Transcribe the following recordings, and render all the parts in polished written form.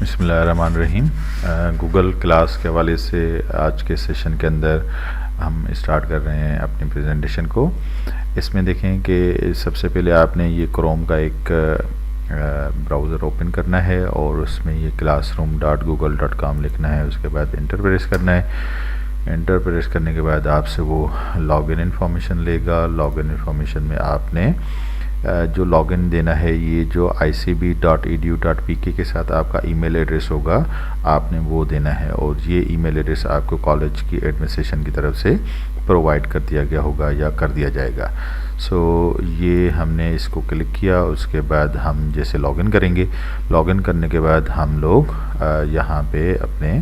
बिस्मिल्लाहिर्रहमानिर्रहीम। Google class के हवाले से आज के सेशन के अंदर हम स्टार्ट कर रहे हैं अपनी प्रेजेंटेशन को। इसमें देखें कि सबसे पहले आपने ये क्रोम का एक ब्राउज़र ओपन करना है और उसमें ये classroom.google.com लिखना है। उसके बाद इंटर प्रेस करना है। इंटर प्रेस करने के बाद आपसे वो लॉगिन इन्फॉर्मेशन लेगा। लॉगिन इन्फॉर्मेशन में आपने जो लॉगिन देना है, ये जो icb.edu.pk के साथ आपका ईमेल एड्रेस होगा, आपने वो देना है और ये ईमेल एड्रेस आपको कॉलेज की एडमिनिस्ट्रेशन की तरफ से प्रोवाइड कर दिया गया होगा या कर दिया जाएगा। ये हमने इसको क्लिक किया। उसके बाद हम जैसे लॉगिन करेंगे, लॉगिन करने के बाद हम लोग यहाँ पे अपने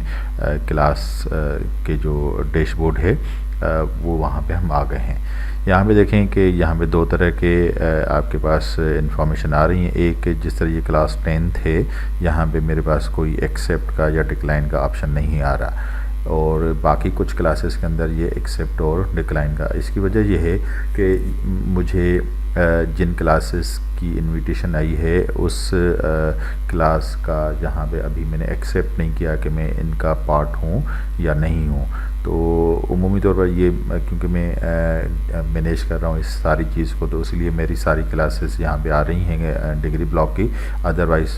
क्लास के जो डैशबोर्ड है वो वहाँ पे हम आ गए हैं। यहाँ पे देखें कि यहाँ पे दो तरह के आपके पास इंफॉर्मेशन आ रही हैं। एक जिस तरह ये क्लास 10th है, यहाँ पे मेरे पास कोई एक्सेप्ट का या डिक्लाइन का ऑप्शन नहीं आ रहा, और बाकी कुछ क्लासेस के अंदर ये एक्सेप्ट और डिक्लाइन का। इसकी वजह यह है कि मुझे जिन क्लासेस की इनविटेशन आई है उस क्लास का यहाँ पे अभी मैंने एक्सेप्ट नहीं किया कि मैं इनका पार्ट हूँ या नहीं हूँ। तो उमूमी तौर पर ये क्योंकि मैं मैनेज कर रहा हूँ इस सारी चीज़ को, तो इसलिए मेरी सारी क्लासेस यहाँ पे आ रही हैं डिग्री ब्लॉक की। अदरवाइज़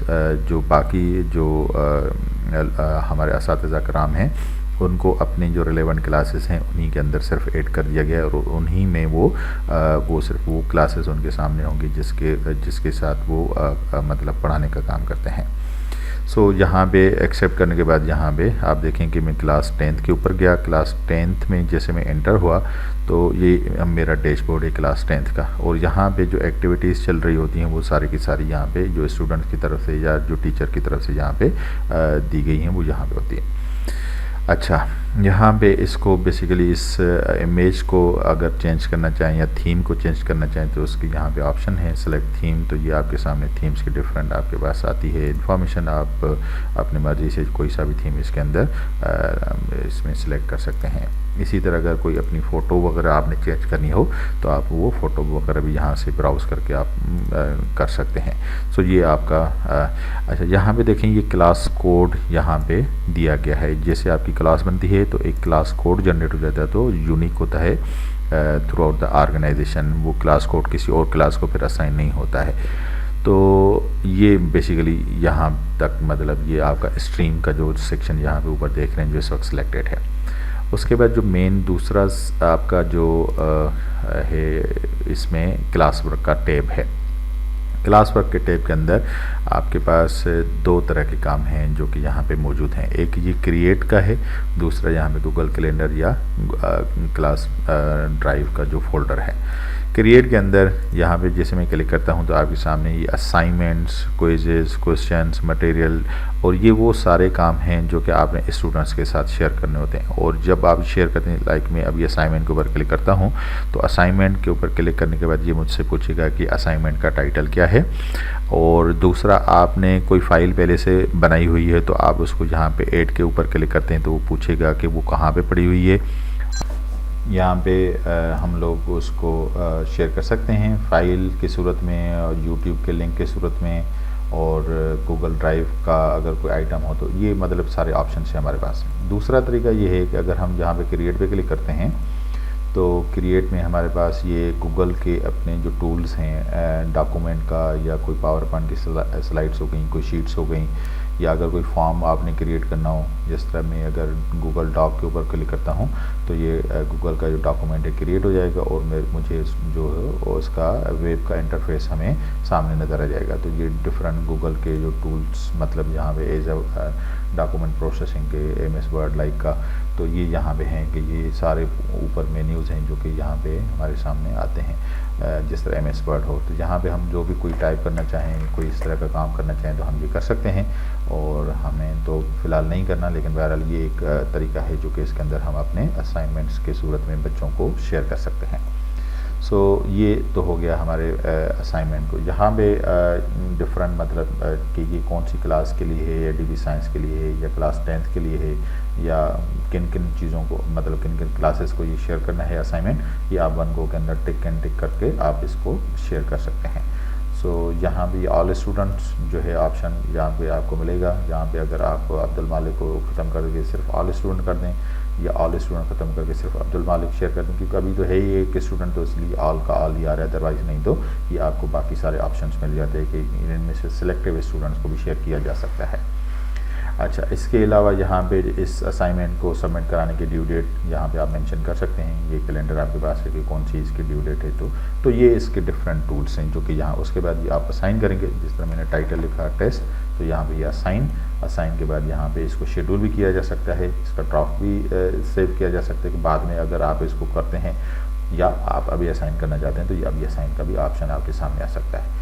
जो बाकी जो हमारे असातिज़ा कराम हैं उनको अपनी जो रिलेवेंट क्लासेस हैं उन्हीं के अंदर सिर्फ ऐड कर दिया गया है और उन्हीं में वो सिर्फ वो क्लासेस उनके सामने होंगी जिसके साथ वो मतलब पढ़ाने का काम करते हैं। यहाँ पे एक्सेप्ट करने के बाद यहाँ पे आप देखें कि मैं क्लास 10th के ऊपर गया। क्लास 10th में जैसे मैं एंटर हुआ तो ये मेरा डैशबोर्ड है क्लास 10th का, और यहाँ पे जो एक्टिविटीज़ चल रही होती हैं वो सारी की सारी यहाँ पे जो स्टूडेंट्स की तरफ से या जो टीचर की तरफ से यहाँ पे दी गई हैं वो यहाँ पे होती है। अच्छा, यहाँ पे इसको बेसिकली इस इमेज को अगर चेंज करना चाहें या थीम को चेंज करना चाहें तो उसकी यहाँ पे ऑप्शन है सेलेक्ट थीम। तो ये आपके सामने थीम्स की डिफरेंट आपके पास आती है इन्फॉर्मेशन। आप अपनी मर्ज़ी से कोई सा भी थीम इसके अंदर इसमें सेलेक्ट कर सकते हैं। इसी तरह अगर कोई अपनी फ़ोटो वगैरह आपने चेंज करनी हो तो आप वो फ़ोटो वगैरह भी यहाँ से ब्राउज़ करके आप कर सकते हैं। ये आपका अच्छा, यहाँ पे देखें ये क्लास कोड यहाँ पे दिया गया है। जैसे आपकी क्लास बनती है तो एक क्लास कोड जनरेट हो जाता है, तो यूनिक होता है थ्रू आउट द ऑर्गेनाइजेशन। वो क्लास कोड किसी और क्लास को फिर असाइन नहीं होता है। तो ये बेसिकली यहाँ तक मतलब ये आपका स्ट्रीम का जो सेक्शन यहाँ पे ऊपर देख रहे हैं जो इस वक्त सिलेक्टेड है। उसके बाद जो मेन दूसरा आपका जो है इसमें क्लास वर्क का टैब है। क्लास वर्क के टैब के अंदर आपके पास दो तरह के काम हैं जो कि यहाँ पे मौजूद हैं। एक ये क्रिएट का है, दूसरा यहाँ पे गूगल कैलेंडर या क्लास ड्राइव का जो फोल्डर है। क्रिएट के अंदर यहाँ पे जैसे मैं क्लिक करता हूँ तो आपके सामने ये असाइनमेंट्स, क्विजेस, क्वेश्चंस, मटेरियल और ये वो सारे काम हैं जो कि आपने स्टूडेंट्स के साथ शेयर करने होते हैं। और जब आप शेयर करते हैं, लाइक मैं अभी असाइनमेंट के ऊपर क्लिक करता हूँ तो असाइनमेंट के ऊपर क्लिक करने के बाद ये मुझसे पूछेगा कि असाइनमेंट का टाइटल क्या है, और दूसरा आपने कोई फ़ाइल पहले से बनाई हुई है तो आप उसको यहाँ पे ऐड के ऊपर क्लिक करते हैं तो वो पूछेगा कि वो कहाँ पे पड़ी हुई है। यहाँ पे हम लोग उसको शेयर कर सकते हैं फ़ाइल की सूरत में और यूट्यूब के लिंक की सूरत में, और गूगल ड्राइव का अगर कोई आइटम हो तो ये मतलब सारे ऑप्शन हैं हमारे पास। दूसरा तरीका ये है कि अगर हम यहाँ पे क्रिएट पे क्लिक करते हैं तो क्रिएट में हमारे पास ये गूगल के अपने जो टूल्स हैं डॉक्यूमेंट का या कोई पावर पॉइंट की स्लाइड्स हो गई, कोई शीट्स हो गई, या अगर कोई फॉर्म आपने क्रिएट करना हो, जिस तरह मैं अगर गूगल डॉक के ऊपर क्लिक करता हूँ तो ये गूगल का जो डॉक्यूमेंट है क्रिएट हो जाएगा और मुझे जो है उसका वेब का इंटरफेस हमें सामने नज़र आ जाएगा। तो ये डिफरेंट गूगल के जो टूल्स मतलब यहाँ पे एज अ डॉक्यूमेंट प्रोसेसिंग के MS वर्ड लाइक का, तो ये यहाँ पे हैं कि ये सारे ऊपर मेन्यूज़ हैं जो कि यहाँ पे हमारे सामने आते हैं। जिस तरह MS वर्ड हो तो यहाँ पे हम जो भी कोई टाइप करना चाहें, कोई इस तरह का काम करना चाहें तो हम ये कर सकते हैं, और हमें तो फ़िलहाल नहीं करना, लेकिन बहरहाल ये एक तरीका है जो कि इसके अंदर हम अपने असाइनमेंट्स के सूरत में बच्चों को शेयर कर सकते हैं। ये तो हो गया हमारे असाइनमेंट को। यहाँ पे डिफरेंट मतलब कि ये कौन सी क्लास के लिए है, या DB साइंस के लिए है, या क्लास 10th के लिए है, या किन किन चीज़ों को मतलब किन किन क्लासेस को ये शेयर करना है असाइनमेंट, ये आप वन गो के अंदर टिक एंड टिक करके आप इसको शेयर कर सकते हैं। सो यहाँ भी ऑल स्टूडेंट्स जो है ऑप्शन यहाँ पे आपको मिलेगा। यहाँ पे अगर आप अब्दुल मालिक को ख़त्म करके सिर्फ ऑल स्टूडेंट कर दें या ऑल स्टूडेंट ख़त्म करके सिर्फ अब्दुल मालिक शेयर कर दें, क्योंकि अभी तो है ही एक स्टूडेंट, तो इसलिए ऑल का ऑल ही आ रहा है, अदरवाइज़ नहीं तो ये आपको बाकी सारे ऑप्शंस मिल जाते हैं कि इनमें से सिलेक्टिव स्टूडेंट्स को भी शेयर किया जा सकता है। अच्छा, इसके अलावा यहाँ पे इस असाइनमेंट को सबमिट कराने की ड्यू डेट यहाँ पे आप मेंशन कर सकते हैं। ये कैलेंडर आपके पास है कि कौन सी इसकी ड्यू डेट है, तो ये इसके डिफरेंट टूल्स हैं जो कि यहाँ उसके बाद ये आप असाइन करेंगे। जिस तरह मैंने टाइटल लिखा टेस्ट, तो यहाँ पे ये असाइन के बाद यहाँ पे इसको शेड्यूल भी किया जा सकता है, इसका ड्राफ्ट भी सेव किया जा सकता है कि बाद में अगर आप इसको करते हैं या आप अभी असाइन करना चाहते हैं तो ये अभी असाइन का भी ऑप्शन आपके सामने आ सकता है।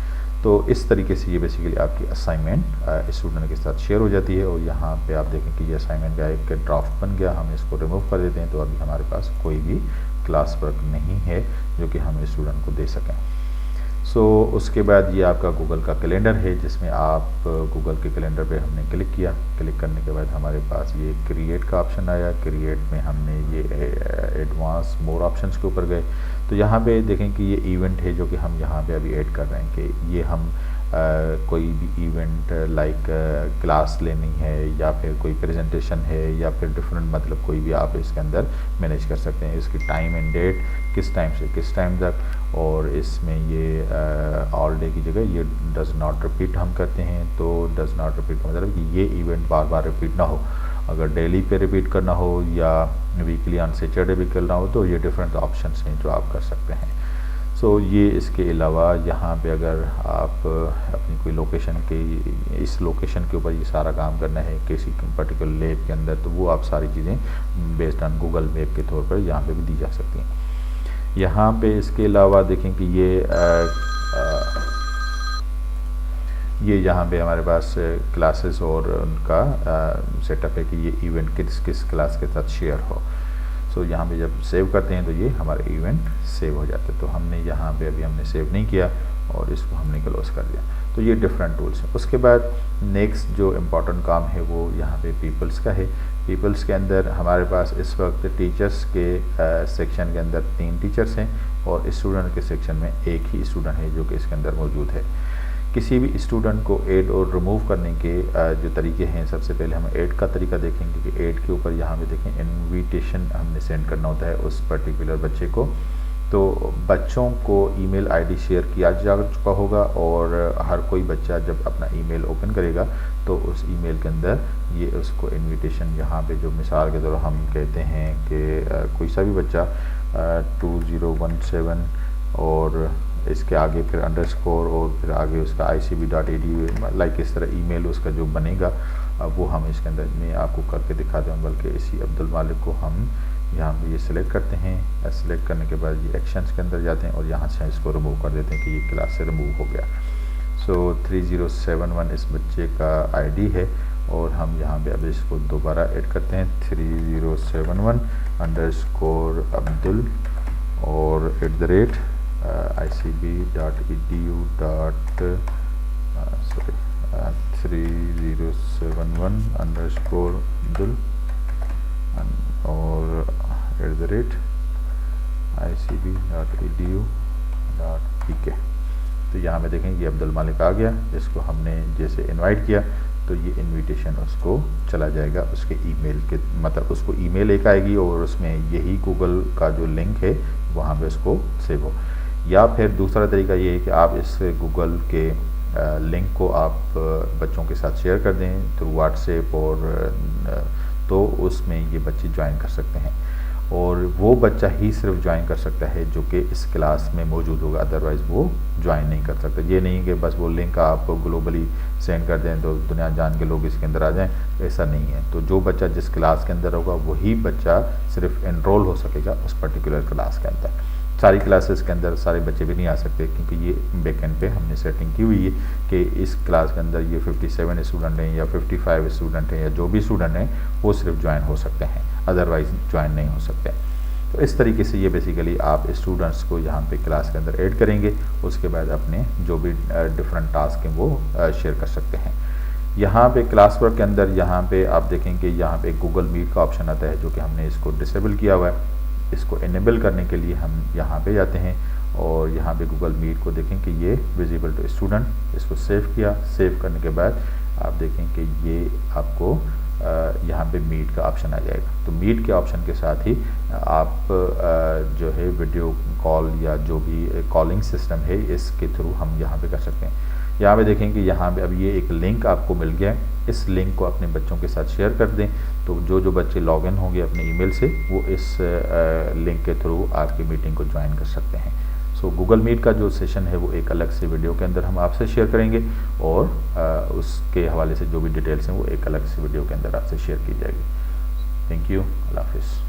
तो इस तरीके से ये बेसिकली आपकी असाइनमेंट स्टूडेंट के साथ शेयर हो जाती है। और यहाँ पे आप देखें कि ये असाइनमेंट का एक ड्राफ्ट बन गया, हम इसको रिमूव कर देते हैं, तो अभी हमारे पास कोई भी क्लास वर्क नहीं है जो कि हम स्टूडेंट को दे सकें। सो उसके बाद ये आपका गूगल का कैलेंडर है, जिसमें आप गूगल के कैलेंडर पे हमने क्लिक किया। क्लिक करने के बाद हमारे पास ये क्रिएट का ऑप्शन आया। क्रिएट में हमने ये एडवांस मोर ऑप्शंस के ऊपर गए, तो यहाँ पे देखें कि ये इवेंट है जो कि हम यहाँ पे अभी ऐड कर रहे हैं कि ये हम कोई भी इवेंट लाइक क्लास लेनी है या फिर कोई प्रेजेंटेशन है या फिर डिफरेंट, मतलब कोई भी आप इसके अंदर मैनेज कर सकते हैं। इसकी टाइम एंड डेट, किस टाइम से किस टाइम तक, और इसमें ये ऑल डे की जगह ये डज़ नॉट रिपीट हम करते हैं। तो डज़ नॉट रिपीट का मतलब कि ये इवेंट बार बार रिपीट ना हो। अगर डेली पे रिपीट करना हो या वीकली ऑन सैटरडे भी करना हो तो ये डिफरेंट ऑप्शंस हैं जो आप कर सकते हैं। सो ये इसके अलावा यहाँ पे अगर आप अपनी कोई लोकेशन के, इस लोकेशन के ऊपर ये सारा काम करना है किसी पर्टिकुलर लैब के अंदर, तो वो आप सारी चीज़ें बेस्ड ऑन गूगल मैप के तौर पर यहाँ पे भी दी जा सकती हैं। यहाँ पे इसके अलावा देखें कि ये यहाँ पे हमारे पास क्लासेस और उनका सेटअप है कि ये इवेंट किस किस क्लास के साथ शेयर हो। सो यहाँ पे जब सेव करते हैं तो ये हमारे इवेंट सेव हो जाते हैं। तो हमने यहाँ पे अभी हमने सेव नहीं किया और इसको हमने क्लोज कर दिया। तो ये डिफरेंट टूल्स हैं। उसके बाद नेक्स्ट जो इम्पोर्टेंट काम है वो यहाँ पे पीपल्स का है। पीपल्स के अंदर हमारे पास इस वक्त टीचर्स के सेक्शन के अंदर 3 टीचर्स हैं और स्टूडेंट के सेक्शन में एक ही स्टूडेंट है जो कि इसके अंदर मौजूद है। किसी भी स्टूडेंट को ऐड और रिमूव करने के जो तरीके हैं, सबसे पहले हम ऐड का तरीका देखेंगे कि ऐड के ऊपर यहाँ पे देखें इनविटेशन हमने सेंड करना होता है उस पर्टिकुलर बच्चे को। तो बच्चों को ईमेल आईडी शेयर किया जा चुका होगा और हर कोई बच्चा जब अपना ईमेल ओपन करेगा तो उस ईमेल के अंदर ये उसको इनविटेशन, यहाँ पे जो मिसाल के तौर हम कहते हैं कि कोई सा भी बच्चा 2017 और इसके आगे फिर अंडरस्कोर और फिर आगे उसका icb.edu लाइक इस तरह ईमेल उसका जो बनेगा, वो हम इसके अंदर मैं आपको करके दिखाते हैं। बल्कि इसी अब्दुल मालिक को हम यहाँ पे ये सिलेक्ट करते हैं। सिलेक्ट करने के बाद ये एक्शंस के अंदर जाते हैं और यहाँ से इसको रिमूव कर देते हैं कि ये क्लास से रिमूव हो गया। सो 3071 इस बच्चे का आईडी है और हम यहाँ पे अब इसको दोबारा ऐड करते हैं 3071 अंडरस्कोर अब्दुल और @icb.edu. 3071 अंडरस्कोर अब्दुल और @icb.edu.pk। तो यहाँ पे देखें ये अब्दुल मालिक आ गया। इसको हमने जैसे इनवाइट किया तो ये इनविटेशन उसको चला जाएगा उसके ईमेल के, मतलब उसको ईमेल एक आएगी और उसमें यही गूगल का जो लिंक है वहाँ पे उसको सेव हो। या फिर दूसरा तरीका ये है कि आप इस गूगल के लिंक को आप बच्चों के साथ शेयर कर दें थ्रू व्हाट्सएप और तो उसमें ये बच्चे ज्वाइन कर सकते हैं और वो बच्चा ही सिर्फ ज्वाइन कर सकता है जो कि इस क्लास में मौजूद होगा, अदरवाइज़ वो ज्वाइन नहीं कर सकता। ये नहीं कि बस वो लिंक आप ग्लोबली सेंड कर दें तो दुनिया जान के लोग इसके अंदर आ जाएं, ऐसा नहीं है। तो जो बच्चा जिस क्लास के अंदर होगा वही बच्चा सिर्फ एनरोल हो सकेगा उस पर्टिकुलर क्लास के अंदर। सारी क्लासेस के अंदर सारे बच्चे भी नहीं आ सकते क्योंकि ये बैकएंड पे हमने सेटिंग की हुई है कि इस क्लास के अंदर ये 57 स्टूडेंट हैं या 55 स्टूडेंट हैं या जो भी स्टूडेंट हैं वो सिर्फ ज्वाइन हो सकते हैं, अदरवाइज ज्वाइन नहीं हो सकते। तो इस तरीके से ये बेसिकली आप स्टूडेंट्स को यहाँ पे क्लास के अंदर ऐड करेंगे, उसके बाद अपने जो भी डिफरेंट टास्क हैं वो शेयर कर सकते हैं। यहाँ पे क्लास वर्क के अंदर यहाँ पे आप देखेंगे यहाँ पे गूगल मीट का ऑप्शन आता है जो कि हमने इसको डिसेबल किया हुआ है। इसको इनेबल करने के लिए हम यहाँ पे जाते हैं और यहाँ पे गूगल मीट को देखें कि ये विजिबल टू स्टूडेंट, इसको सेव किया। सेव करने के बाद आप देखें कि ये आपको यहाँ पे मीट का ऑप्शन आ जाएगा। तो मीट के ऑप्शन के साथ ही आप जो है वीडियो कॉल या जो भी कॉलिंग सिस्टम है इसके थ्रू हम यहाँ पे कर सकते हैं। यहाँ पे देखें कि यहाँ पे अब ये एक लिंक आपको मिल गया है, इस लिंक को अपने बच्चों के साथ शेयर कर दें। तो जो बच्चे लॉगिन होंगे अपने ईमेल से वो इस लिंक के थ्रू आपकी मीटिंग को ज्वाइन कर सकते हैं। सो गूगल मीट का जो सेशन है वो एक अलग से वीडियो के अंदर हम आपसे शेयर करेंगे और उसके हवाले से जो भी डिटेल्स हैं वो एक अलग से वीडियो के अंदर आपसे शेयर की जाएगी। थैंक यू, अल्लाह हाफिज़।